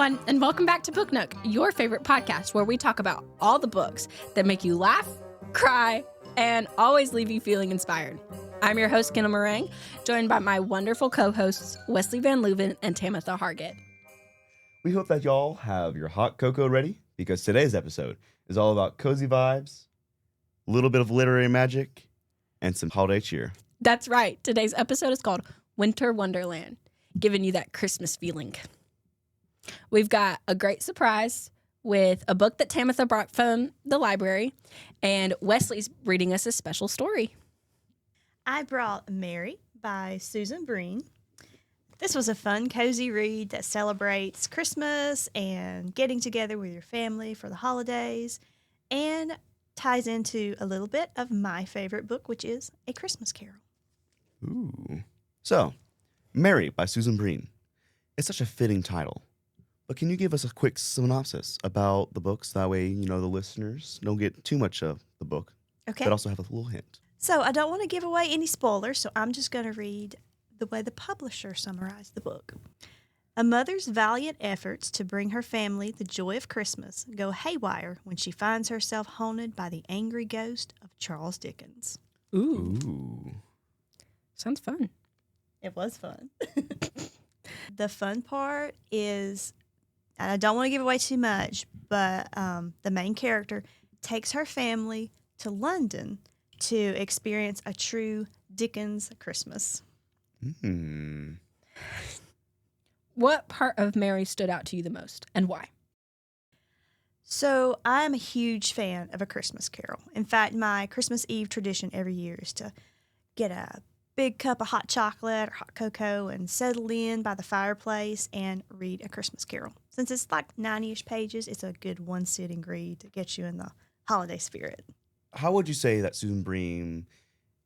everyone, and welcome back to Book Nook, your favorite podcast where we talk about all the books that make you laugh, cry, and always leave you feeling inspired. I'm your host, Kendall Morang, joined by my wonderful co-hosts, Wesley Van Leuven and Tamatha Hargrett. We hope that y'all have your hot cocoa ready, because today's episode is all about cozy vibes, a little bit of literary magic, and some holiday cheer. That's right. Today's episode is called Winter Wonderland, giving you that Christmas feeling. We've got a great surprise with a book that Tamatha brought from the library, and Wesley's reading us a special story. I brought Mary by Susan Breen. This was a fun, cozy read that celebrates Christmas and getting together with your family for the holidays, and ties into a little bit of my favorite book, which is A Christmas Carol. Ooh. So, Mary by Susan Breen. It's such a fitting title. But can you give us a quick synopsis about the books? That way, the listeners don't get too much of the book, Okay. but also have a little hint. So I don't want to give away any spoilers, so I'm just going to read the way the publisher summarized the book. A mother's valiant efforts to bring her family the joy of Christmas go haywire when she finds herself haunted by the angry ghost of Charles Dickens. Ooh. Sounds fun. It was fun. The fun part is, and I don't want to give away too much, but the main character takes her family to London to experience a true Dickens Christmas. Hmm. What part of Mary stood out to you the most, and why? So I am a huge fan of A Christmas Carol. In fact, my Christmas Eve tradition every year is to get a big cup of hot chocolate or hot cocoa and settle in by the fireplace and read A Christmas Carol. Since it's like 90-ish pages, it's a good one-sitting read to get you in the holiday spirit. How would you say that Susan Breen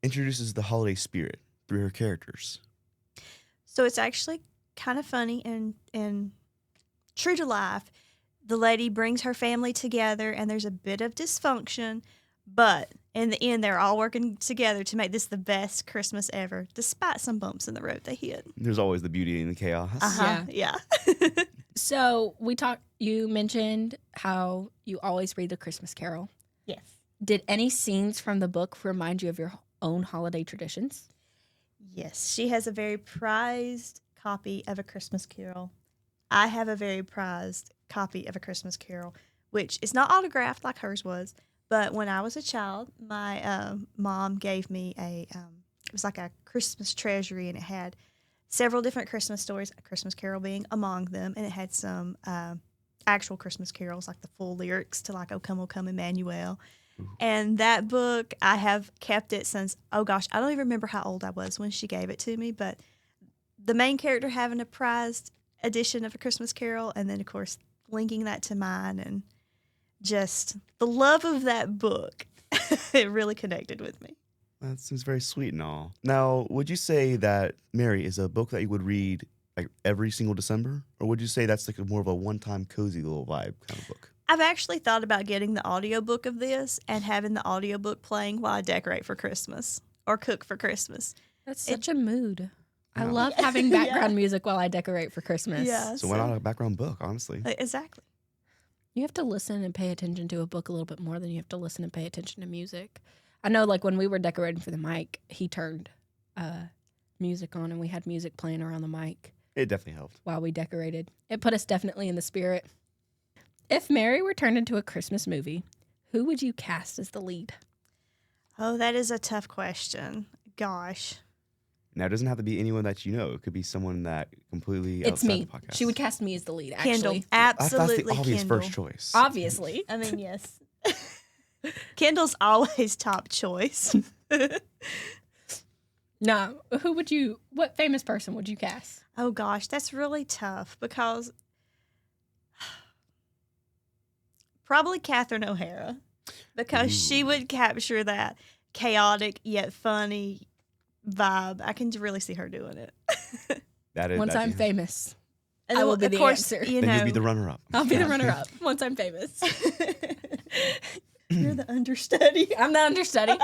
introduces the holiday spirit through her characters? So it's actually kind of funny and true to life. The lady brings her family together, and there's a bit of dysfunction, but in the end, they're all working together to make this the best Christmas ever, despite some bumps in the road they hit. There's always the beauty in the chaos. Yeah. So you mentioned how you always read the Christmas Carol. Yes. Did any scenes from the book remind you of your own holiday traditions? Yes, she has a very prized copy of A Christmas Carol. I have a very prized copy of A Christmas Carol, which is not autographed like hers was, but when I was a child, my mom gave me it was like a Christmas treasury, and it had several different Christmas stories, A Christmas Carol being among them, and it had some actual Christmas carols, like the full lyrics to like O Come, Emmanuel. And that book, I have kept it since, I don't even remember how old I was when she gave it to me, but the main character having a prized edition of A Christmas Carol, and then, of course, linking that to mine, and just the love of that book, it really connected with me. That seems very sweet and all. Now, would you say that Mary is a book that you would read like every single December? Or would you say that's like more of a one-time cozy little vibe kind of book? I've actually thought about getting the audiobook of this and having the audiobook playing while I decorate for Christmas or cook for Christmas. That's such a mood. I Yeah. love having background music while I decorate for Christmas. Yeah. So why not a background book, honestly? Exactly. You have to listen and pay attention to a book a little bit more than you have to listen and pay attention to music. I know, like, when we were decorating for the mic, he turned music on, and we had music playing around the mic It definitely helped. while we decorated. It put us definitely in the spirit. If Mary were turned into a Christmas movie, who would you cast as the lead? Oh, that is a tough question. Gosh. Now, it doesn't have to be anyone that you know. It could be someone that completely It's outside me. the podcast. She would cast me as the lead, actually. Kendall. That's Absolutely the obvious Kendall. first choice. Obviously. I mean, yes. Kendall's always top choice. No, what famous person would you cast? Oh, gosh, that's really tough because probably Catherine O'Hara, because she would capture that chaotic yet funny vibe. I can really see her doing it. Once I'm famous, And I then, will be of the course, answer. You Then know, you'll be the runner-up. I'll be the runner-up once I'm famous. You're the understudy. I'm the understudy. All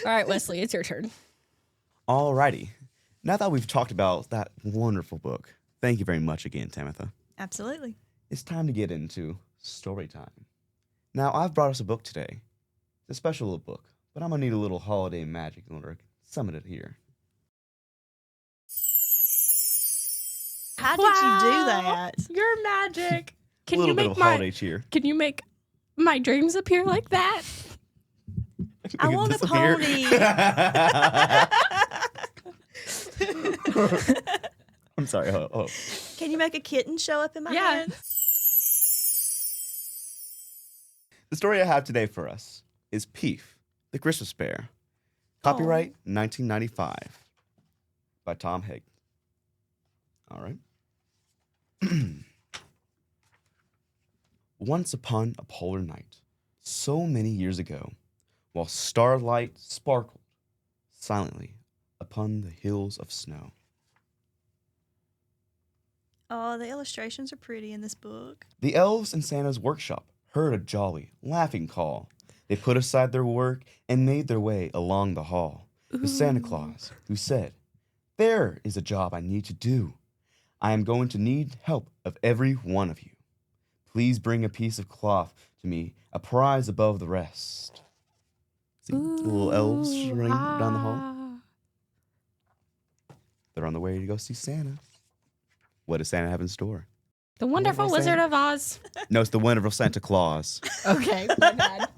right, Wesley, it's your turn. Alrighty. Now that we've talked about that wonderful book, thank you very much again, Tamatha. Absolutely. It's time to get into story time. Now, I've brought us a book today. It's a special little book, but I'm going to need a little holiday magic in order to summon it here. How did you do that? You're magic. A little bit of holiday cheer. Can you make my dreams appear like that? I want a Disappear. pony. I'm sorry. Oh. Can you make a kitten show up in my Yeah. hand? The story I have today for us is Peef the Christmas Bear. Copyright 1995 by Tom Higg. All right. Once upon a polar night, so many years ago, while starlight sparkled silently upon the hills of snow. Oh, the illustrations are pretty in this book. The elves in Santa's workshop heard a jolly, laughing call. They put aside their work and made their way along the hall to Santa Claus, who said, "There is a job I need to do. I am going to need help of every one of you. Please bring a piece of cloth to me, a prize above the rest." See, the little elves running down the hall. They're on the way to go see Santa. What does Santa have in store? The Wonderful What did I say? Wizard of Oz. No, it's the wonderful Santa Claus. Okay, my bad.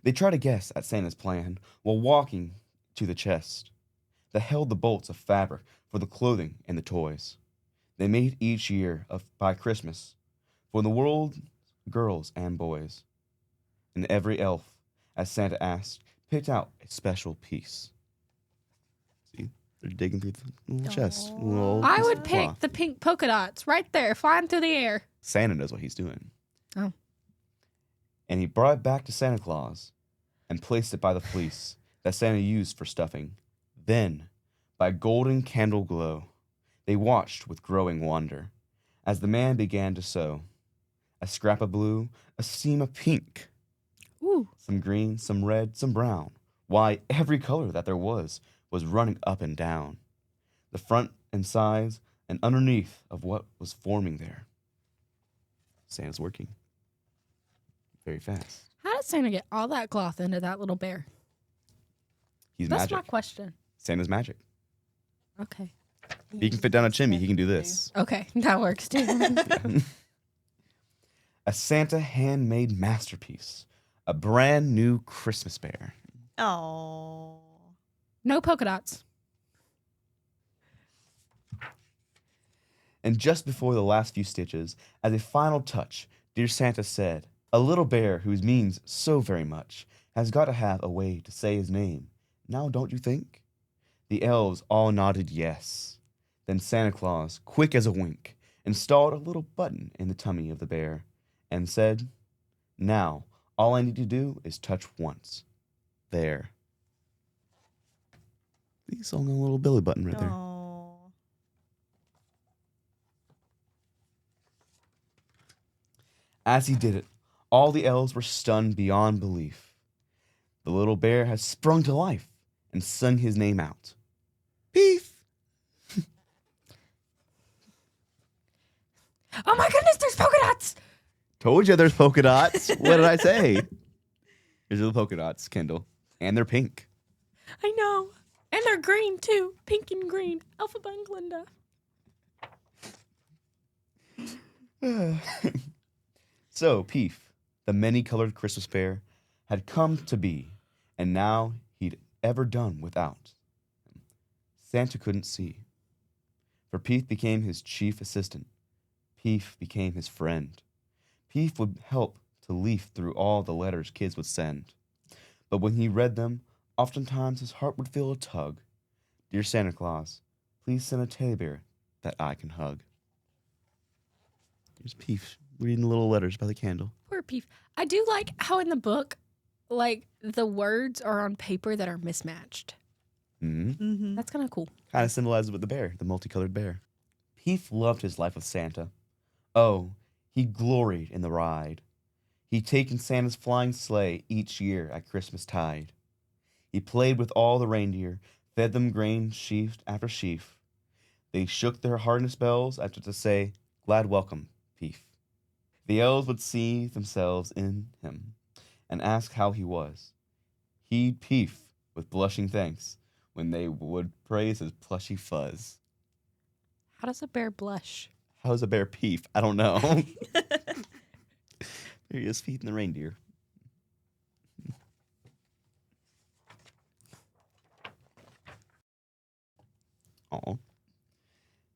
They try to guess at Santa's plan while walking to the chest that held the bolts of fabric for the clothing and the toys. They made each year by Christmas for the world, girls and boys. And every elf, as Santa asked, picked out a special piece. See, they're digging through the little chest. Aw. Little I piece would of pick cloth. the pink polka dots right there, flying through the air. Santa knows what he's doing. Oh. And he brought it back to Santa Claus and placed it by the fleece that Santa used for stuffing. Then, by a golden candle glow, they watched with growing wonder as the man began to sew. A scrap of blue, a seam of pink, Ooh. some green, some red, some brown. Why, every color that there was running up and down, the front and sides and underneath of what was forming there. Santa's working very fast. How did Santa get all that cloth into that little bear? He's That's magic. my question. Santa's magic. Okay. He can fit down a chimney. He can do this. Okay, that works too. A Santa handmade masterpiece. A brand new Christmas bear. Oh. No polka dots. And just before the last few stitches, as a final touch, dear Santa said, "A little bear who means so very much has got to have a way to say his name. Now, don't you think?" The elves all nodded yes. Then Santa Claus, quick as a wink, installed a little button in the tummy of the bear and said, "Now, all I need to do is touch once. There." He's on a little belly button right there. Oh. As he did it, all the elves were stunned beyond belief. The little bear has sprung to life and sung his name out. Peef! Oh my goodness, there's polka dots! Told you there's polka dots. What did I say? Here's the polka dots, Kendall. And they're pink. I know. And they're green too. Pink and green. Alphaba and Glinda. So, Peef, the many-colored Christmas bear, had come to be, and now he'd ever done without. Santa couldn't see. For Peef became his chief assistant. Peef became his friend. Peef would help to leaf through all the letters kids would send. But when he read them, oftentimes his heart would feel a tug. Dear Santa Claus, please send a teddy bear that I can hug. Here's Peef reading the little letters by the candle. Poor Peef. I do like how in the book, like, the words are on paper that are mismatched. Mm-hmm. Mm-hmm. That's kind of cool. Kind of symbolizes with the bear, the multicolored bear. Peef loved his life with Santa. Oh, he gloried in the ride. He'd taken Santa's flying sleigh each year at Christmas tide. He played with all the reindeer, fed them grain sheaf after sheaf. They shook their harness bells as if to say, "Glad welcome, Peef. The elves would see themselves in him and ask how he was. He'd Peef with blushing thanks when they would praise his plushy fuzz. How does a bear blush? How does a bear Peef? I don't know. There he is feeding the reindeer. Aw.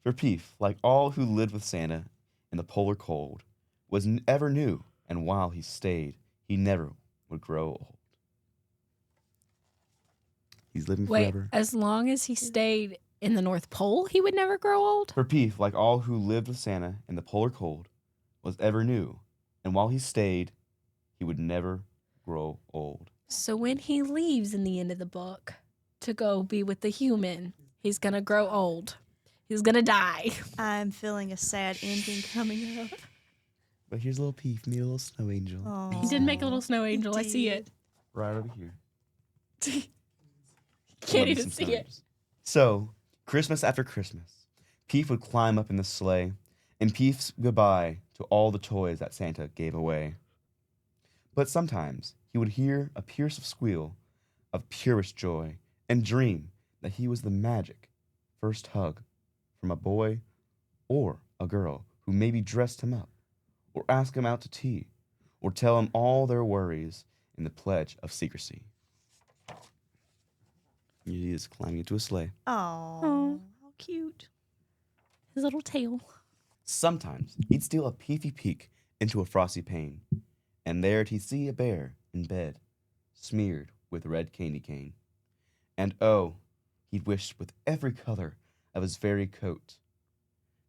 For Peef, like all who lived with Santa in the polar cold, was ever new, and while he stayed, he never would grow old. He's living Wait, forever. as long as he stayed in the North Pole, he would never grow old? For Peef, like all who lived with Santa in the polar cold, was ever new, and while he stayed, he would never grow old. So when he leaves in the end of the book to go be with the human, he's going to grow old. He's going to die. I'm feeling a sad ending coming up. But here's a little Peef, made a little snow angel. Aw. He did make a little snow angel. I see did. it. Right over here. Can't Love me even some see snow it. angels. So, Christmas after Christmas, Peef would climb up in the sleigh and Peef's goodbye to all the toys that Santa gave away. But sometimes he would hear a piercing squeal of purest joy and dream that he was the magic first hug from a boy or a girl who maybe dressed him up or asked him out to tea or tell him all their worries in the pledge of secrecy. He is climbing into a sleigh. Aw, Aw. how cute. His little tail. Sometimes he'd steal a peefy peek into a frosty pane, and there'd he'd see a bear in bed, smeared with red candy cane. And oh, he'd wish with every color of his very coat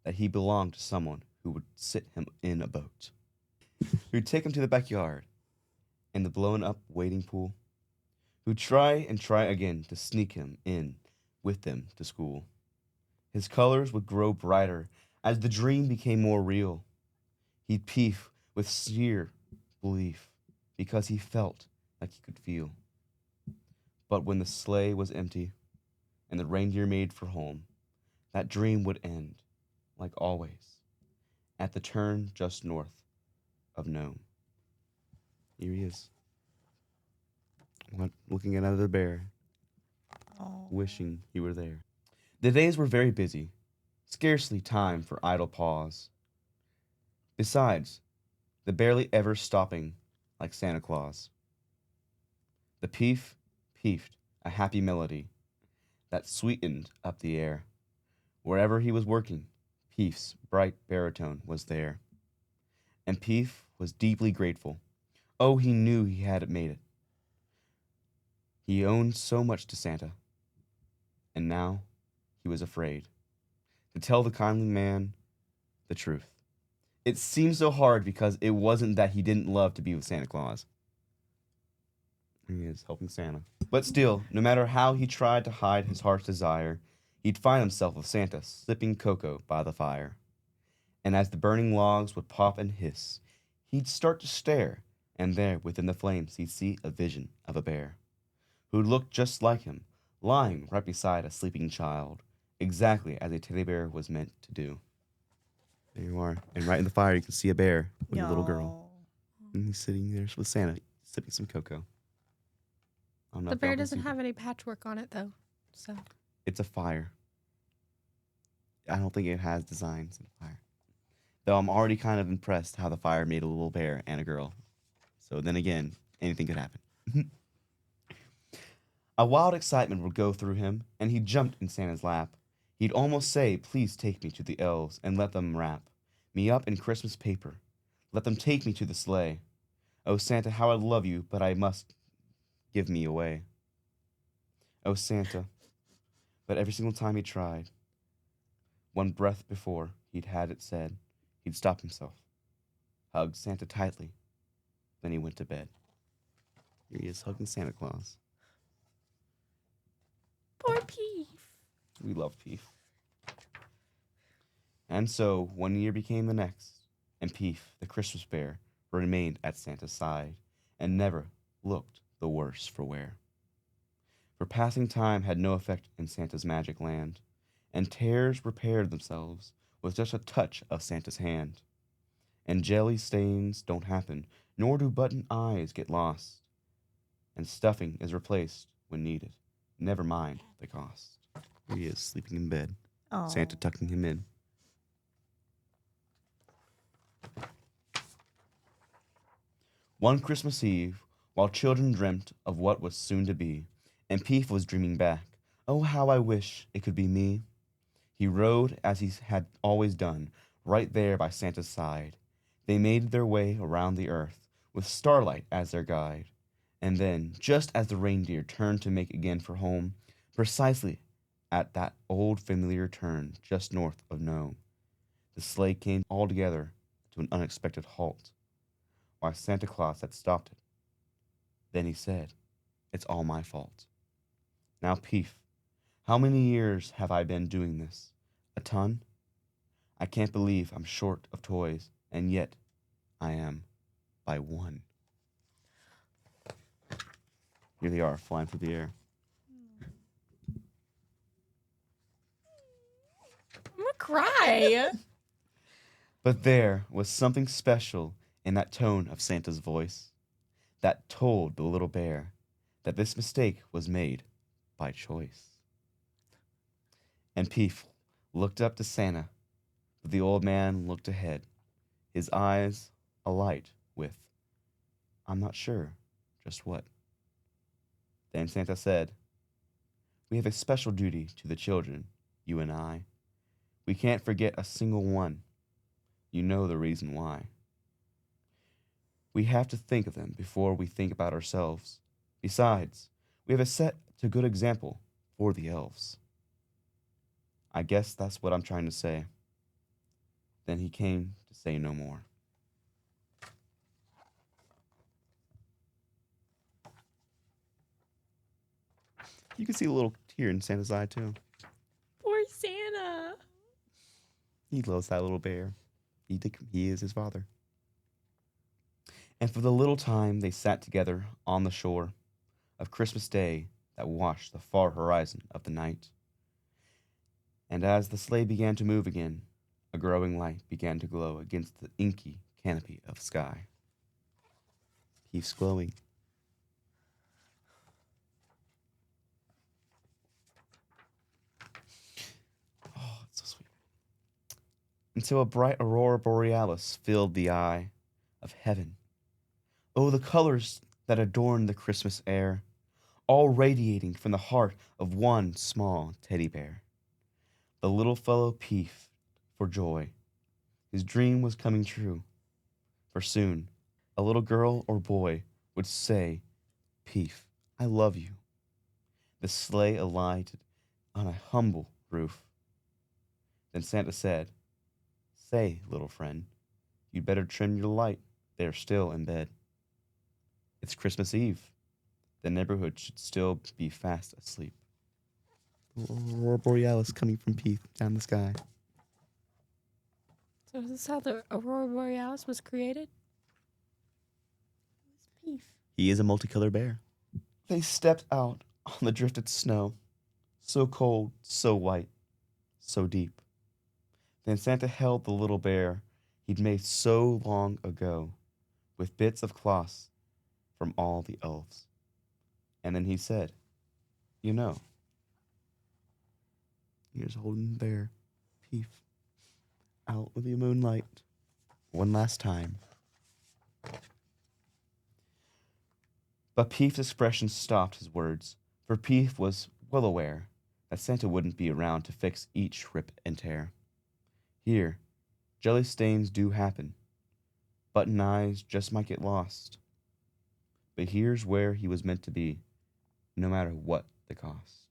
that he belonged to someone who would sit him in a boat, who'd take him to the backyard and the blown-up wading pool, who'd try and try again to sneak him in with them to school. His colors would grow brighter as the dream became more real. He'd Peef with sheer belief because he felt like he could feel. But when the sleigh was empty and the reindeer made for home, that dream would end, like always, at the turn just north of Nome. Here he is, looking at another bear, Aw. wishing he were there. The days were very busy, scarcely time for idle pause. Besides, the barely ever stopping like Santa Claus. The Peef peefed a happy melody that sweetened up the air. Wherever he was working, Peef's bright baritone was there. And Peef was deeply grateful. Oh, he knew he had made it. He owned so much to Santa, and now he was afraid to tell the kindly man the truth. It seemed so hard because it wasn't that he didn't love to be with Santa Claus. He is helping Santa. But still, no matter how he tried to hide his heart's desire, he'd find himself with Santa sipping cocoa by the fire. And as the burning logs would pop and hiss, he'd start to stare, and there within the flames he'd see a vision of a bear, who looked just like him, lying right beside a sleeping child, exactly as a teddy bear was meant to do. There you are. And right in the fire, you can see a bear with a little girl. And he's sitting there with Santa, sipping some cocoa. I don't know The if y'all bear can doesn't see have that. any patchwork on it, though. So It's a fire. I don't think it has designs in fire. Though I'm already kind of impressed how the fire made a little bear and a girl. So then again, anything could happen. A wild excitement would go through him, and he jumped in Santa's lap. He'd almost say, "Please take me to the elves and let them wrap me up in Christmas paper. Let them take me to the sleigh. Oh, Santa, how I love you, but I must give me away. Oh, Santa." But every single time he tried, one breath before he'd had it said, he'd stop himself, hugged Santa tightly, then he went to bed. Here he is hugging Santa Claus. poor Peef. We love Peef. And so, one year became the next, and Peef, the Christmas bear, remained at Santa's side, and never looked the worse for wear. For passing time had no effect in Santa's magic land, and tears repaired themselves with just a touch of Santa's hand. and jelly stains don't happen, nor do button eyes get lost, and stuffing is replaced when needed. Never mind the cost. Here he is, sleeping in bed. Oh. Santa tucking him in. One Christmas Eve, while children dreamt of what was soon to be, and Peef was dreaming back, oh, how I wish it could be me. He rode as he had always done, right there by Santa's side. They made their way around the earth, with starlight as their guide. And then, just as the reindeer turned to make again for home, precisely at that old familiar turn just north of Nome, the sleigh came altogether to an unexpected halt, while Santa Claus had stopped it. Then he said, "It's all my fault. Now, Peef, how many years have I been doing this? A ton? I can't believe I'm short of toys, and yet I am by one." Here they are, flying through the air. I'm gonna cry. But there was something special in that tone of Santa's voice that told the little bear that this mistake was made by choice. And Peef looked up to Santa, but the old man looked ahead, his eyes alight with, "I'm not sure just what." Then Santa said, "We have a special duty to the children, you and I. We can't forget a single one. You know the reason why. We have to think of them before we think about ourselves. Besides, we have a set to good example for the elves." I guess that's what I'm trying to say. Then he came to say no more. You can see a little tear in Santa's eye, too. Poor Santa. He loves that little bear. He is his father. And for the little time they sat together on the shore of Christmas Day that washed the far horizon of the night. And as the sleigh began to move again, a growing light began to glow against the inky canopy of sky. Peef's glowing. Oh, it's so sweet. Until a bright aurora borealis filled the eye of heaven. Oh, the colors that adorned the Christmas air, all radiating from the heart of one small teddy bear. The little fellow peefed for joy. His dream was coming true. For soon, a little girl or boy would say, "Peef, I love you." The sleigh alighted on a humble roof. Then Santa said, "Say, little friend, you'd better trim your light. They're still in bed. It's Christmas Eve. The neighborhood should still be fast asleep." Aurora Borealis coming from Peef down the sky. So is this how the Aurora Borealis was created? Peef. He is a multicolored bear. They stepped out on the drifted snow, so cold, so white, so deep. Then Santa held the little bear he'd made so long ago, with bits of cloth from all the elves. And then he said, "You know." Here's holding the bear, Peef, out with the moonlight, one last time. But Peef's expression stopped his words, for Peef was well aware that Santa wouldn't be around to fix each rip and tear. Here, jelly stains do happen. Button eyes just might get lost. But here's where he was meant to be, no matter what the cost.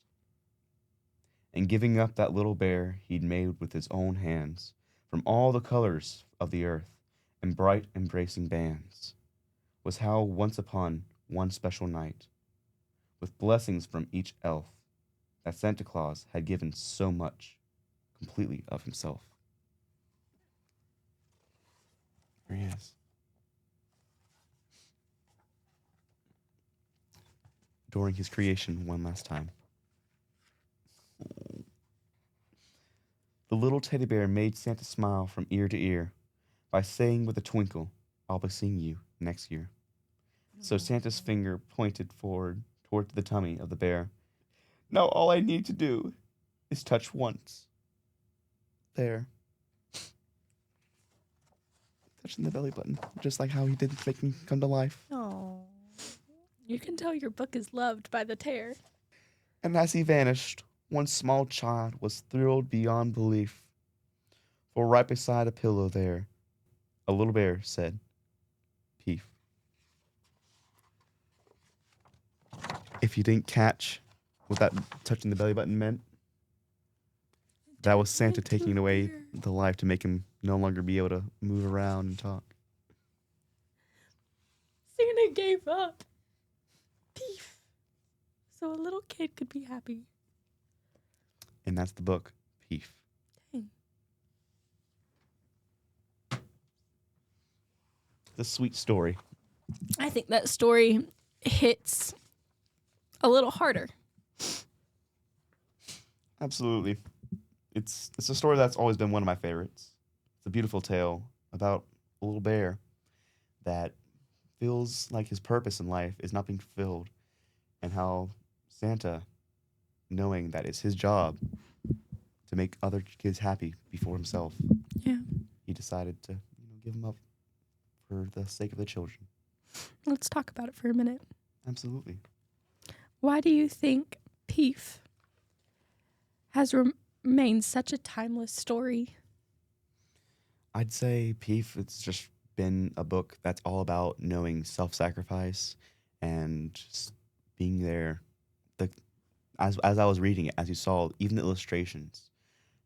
And giving up that little bear he'd made with his own hands, from all the colors of the earth and bright embracing bands, was how once upon one special night, with blessings from each elf, that Santa Claus had given so much, completely of himself. There he is. Adoring his creation one last time. The little teddy bear made Santa smile from ear to ear, by saying with a twinkle, I'll be seeing you next year. So Santa's finger pointed forward toward the tummy of the bear. Now all I need to do is touch once. There. Touching the belly button, just like how he did make me come to life. Oh. You can tell your book is loved by the tear. And as he vanished, one small child was thrilled beyond belief. For right beside a pillow there, a little bear said, Peef. If you didn't catch what that touching the belly button meant, that was Santa taking away the life to make him no longer be able to move around and talk. Santa gave up. Peef. So a little kid could be happy. And that's the book, Peef. Dang. It's a sweet story. I think that story hits a little harder. Absolutely. It's a story that's always been one of my favorites. It's a beautiful tale about a little bear that feels like his purpose in life is not being fulfilled, and how Santa, knowing that it's his job to make other kids happy before himself, he decided to give them up for the sake of the children. Let's talk about it for a minute. Absolutely. Why do you think Peef has remained such a timeless story? I'd say Peef, it's just been a book that's all about knowing self-sacrifice and just being there. As I was reading it, as you saw, even the illustrations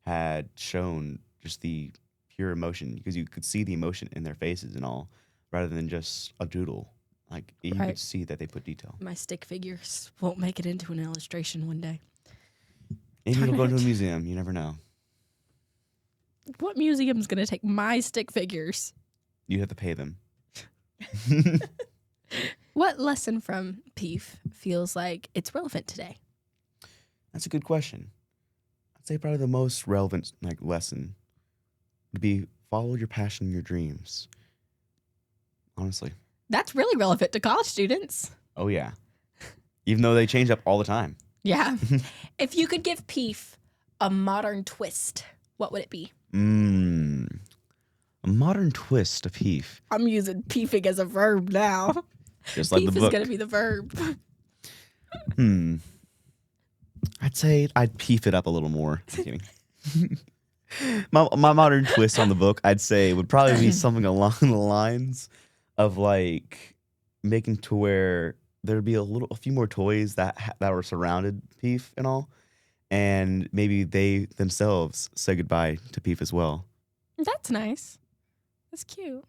had shown just the pure emotion, because you could see the emotion in their faces and all, rather than just a doodle. Like, you could see that they put detail. My stick figures won't make it into an illustration one day. Maybe you'll go to a museum. You never know. What museum's going to take my stick figures? You have to pay them. What lesson from Peef feels like it's relevant today? That's a good question. I'd say probably the most relevant lesson would be follow your passion and your dreams. Honestly. That's really relevant to college students. Oh, yeah. Even though they change up all the time. Yeah. If you could give Peef a modern twist, what would it be? A modern twist of Peef. I'm using peefing as a verb now. Just like Peef the book. is going to be the verb. I'd say I'd peef it up a little more. Just kidding. my modern twist on the book, I'd say, would probably be something along the lines of like making to where there'd be a few more toys that were surrounded Peef and all, and maybe they themselves say goodbye to Peef as well. That's nice. That's cute.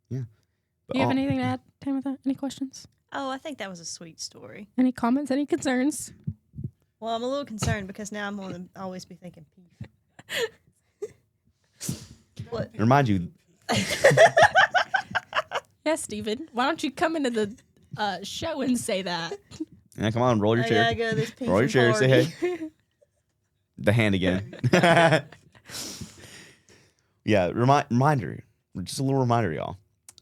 Yeah. Do you have anything to add, Tamatha? Any questions? Oh, I think that was a sweet story. Any comments? Any concerns? Well, I'm a little concerned because now I'm going to always be thinking Peef. What? Remind you. Yeah, Steven. Why don't you come into the show and say that? Yeah, come on, roll your chair. I gotta go to this Peef Roll your chair, party. say hey. The hand again. Yeah, reminder. Just a little reminder, y'all.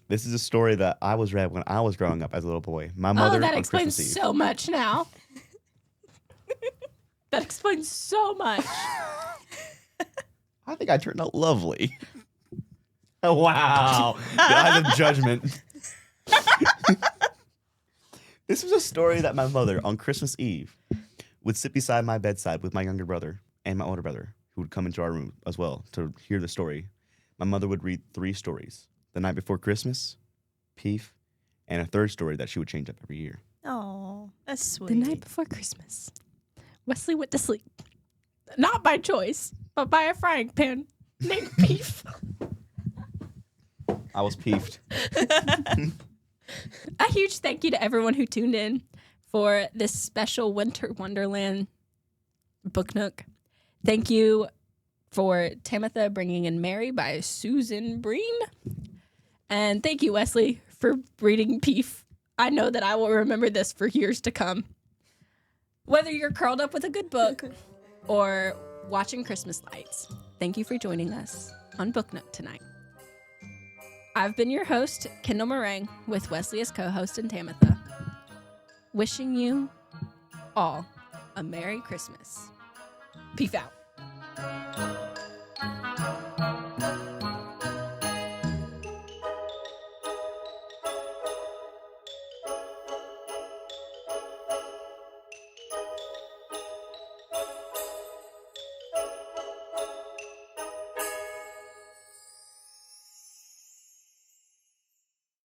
This is a story that I was read when I was growing up as a little boy. My mother that on explains Christmas Eve. so much now. That explains so much. I think I turned out lovely. Oh, wow. The eyes of judgment. This was a story that my mother on Christmas Eve would sit beside my bedside with my younger brother and my older brother, who would come into our room as well to hear the story. My mother would read 3 stories. The Night Before Christmas, Peef, and a 3rd story that she would change up every year. Oh, that's sweet. The night before Christmas, Wesley went to sleep. Not by choice, but by a frying pan named Peef. I was peefed. A huge thank you to everyone who tuned in for this special Winter Wonderland Book Nook. Thank you for Tamatha bringing in Mary by Susan Breen. And thank you, Wesley, for reading Peef. I know that I will remember this for years to come. Whether you're curled up with a good book or watching Christmas lights, thank you for joining us. on Book Nook tonight. I've been your host, Kendall Morang, with Wesley as co-host and Tamatha. Wishing you all a Merry Christmas. Peef out.